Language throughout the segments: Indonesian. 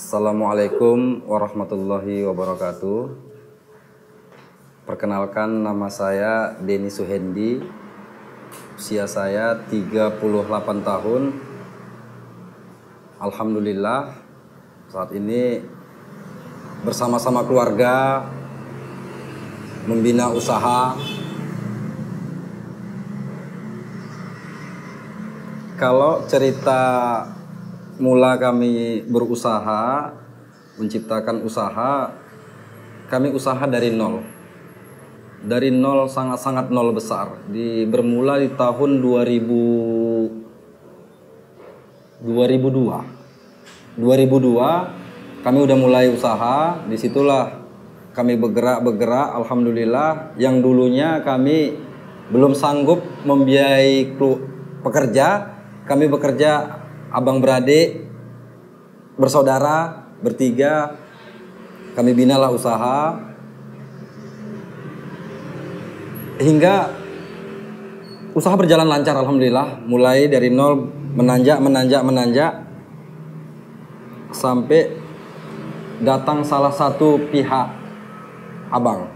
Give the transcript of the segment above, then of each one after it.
Assalamualaikum warahmatullahi wabarakatuh. Perkenalkan, nama saya Denny Suhendi. Usia saya 38 tahun. Alhamdulillah saat ini bersama-sama keluarga membina usaha. Kalau cerita mula kami berusaha, menciptakan usaha, kami usaha dari nol. Dari nol, sangat-sangat nol besar. Bermula di tahun 2002 kami udah mulai usaha. Disitulah kami bergerak. Alhamdulillah, yang dulunya kami belum sanggup membiayai pekerja, kami bekerja abang beradik, bersaudara, bertiga. Kami binalah usaha hingga usaha berjalan lancar, alhamdulillah. Mulai dari nol, menanjak sampai datang salah satu pihak abang.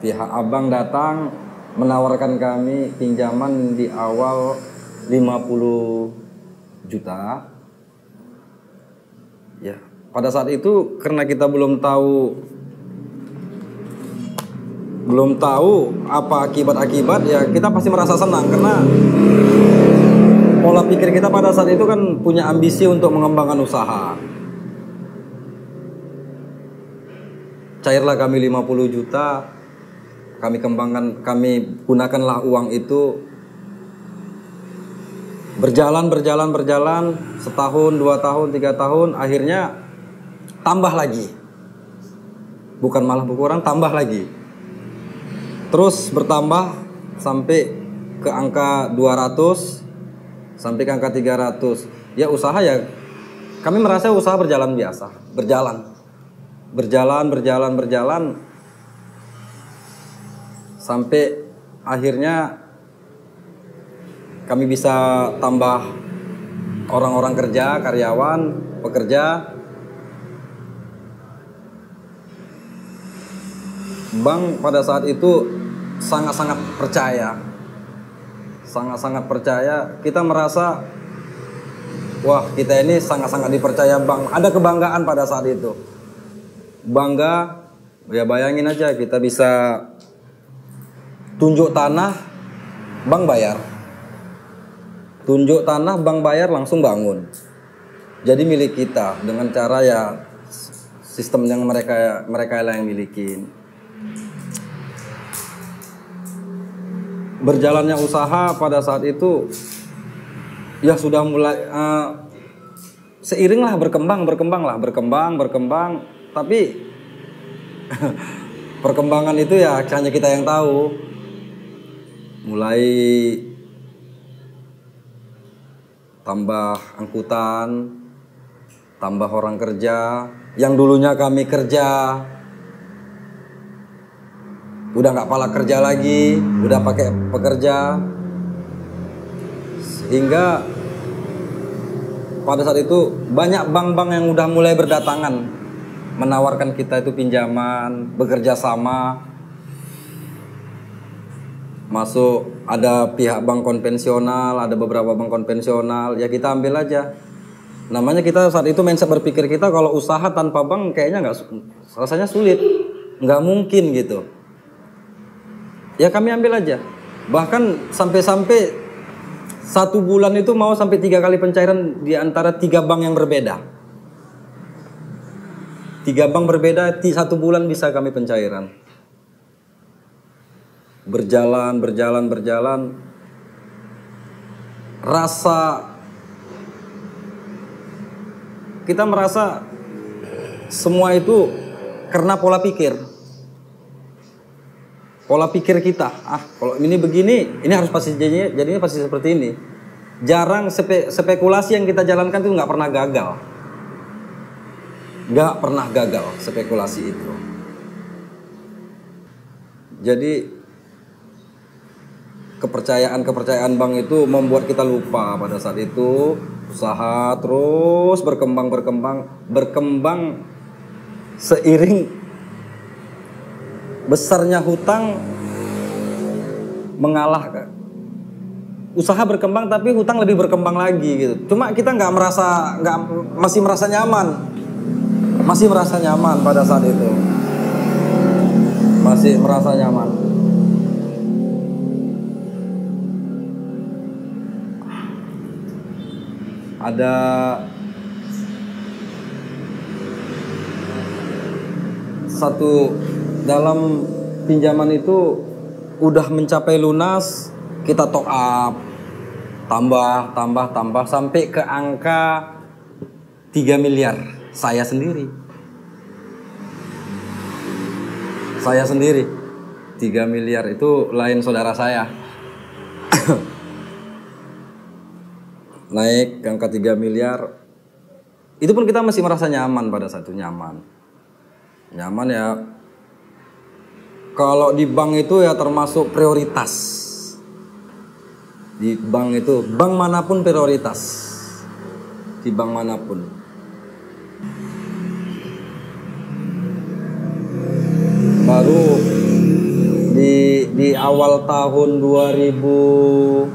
Pihak abang datang menawarkan kami pinjaman di awal 50 juta. Ya, pada saat itu karena kita belum tahu apa akibat-akibat, ya kita pasti merasa senang karena pola pikir kita pada saat itu kan punya ambisi untuk mengembangkan usaha. Cairlah kami 50 juta, kami kembangkan, kami gunakanlah uang itu. Berjalan, setahun, 2 tahun, 3 tahun, akhirnya tambah lagi. Bukan malah berkurang, tambah lagi. Terus bertambah sampai ke angka 200, sampai ke angka 300. Ya usaha, ya kami merasa usaha berjalan biasa. Berjalan. Sampai akhirnya kami bisa tambah orang-orang kerja, karyawan, pekerja. Bank pada saat itu sangat-sangat percaya. Kita merasa, wah, kita ini sangat-sangat dipercaya bank. Ada kebanggaan pada saat itu. Bangga, ya bayangin aja kita bisa tunjuk tanah, bank bayar. Tunjuk tanah, bank bayar, langsung bangun. Jadi milik kita dengan cara ya sistem yang mereka lah yang milikin. Berjalannya usaha pada saat itu ya sudah mulai seiring lah berkembang. Tapi perkembangan itu ya hanya kita yang tahu. Mulai tambah angkutan, tambah orang kerja. Yang dulunya kami kerja udah nggak pala kerja lagi, udah pakai pekerja. Sehingga pada saat itu banyak bank-bank yang udah mulai berdatangan menawarkan kita itu pinjaman, bekerja sama. Masuk, ada pihak bank konvensional, ada beberapa bank konvensional, ya kita ambil aja. Namanya kita saat itu mindset berpikir kita, kalau usaha tanpa bank kayaknya rasanya sulit, nggak mungkin gitu. Ya kami ambil aja. Bahkan sampai 1 bulan itu mau sampai 3 kali pencairan di antara 3 bank yang berbeda. 3 bank berbeda, 1 bulan bisa kami pencairan. Berjalan. Kita merasa semua itu karena pola pikir kita. Kalau ini begini, ini harus pasti jadinya pasti seperti ini. Jarang spekulasi yang kita jalankan itu nggak pernah gagal spekulasi itu. Jadi kepercayaan bank itu membuat kita lupa pada saat itu Usaha terus berkembang seiring besarnya hutang mengalah. Usaha berkembang tapi hutang lebih berkembang lagi gitu. Cuma kita masih merasa nyaman pada saat itu. Masih merasa nyaman. Ada satu dalam pinjaman itu udah mencapai lunas, kita top up, tambah sampai ke angka 3 miliar. Saya sendiri 3 miliar itu lain saudara saya. Naik ke angka 3 miliar. Itu pun kita masih merasa nyaman pada saat itu, nyaman ya. Kalau di bank itu ya termasuk prioritas. Di bank itu, bank manapun prioritas. Di bank manapun. Baru di awal tahun 2014,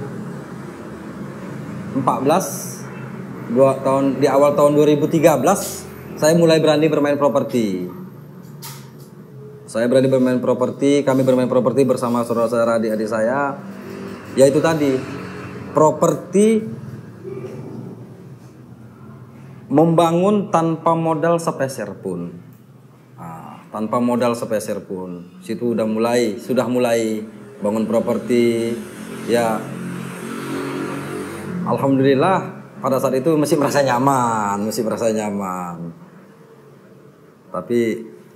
di awal tahun 2013 saya mulai berani bermain properti. Kami bermain properti bersama saudara-saudara adik-adik saya. Yaitu tadi, properti membangun tanpa modal sepeser pun. Tanpa modal sepeser pun. Situ sudah mulai bangun properti. Ya, alhamdulillah pada saat itu masih merasa nyaman. Tapi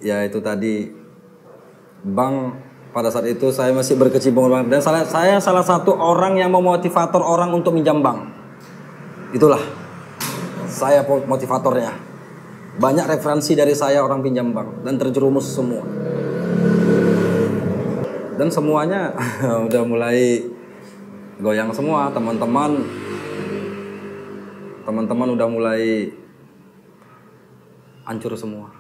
ya itu tadi, bank pada saat itu saya masih berkecimpung banget. Dan saya salah satu orang yang memotivator orang untuk minjam bank. Itulah saya motivatornya. Banyak referensi dari saya orang pinjam bank dan terjerumus semua. Dan semuanya udah mulai goyang semua. Teman-teman udah mulai hancur semua.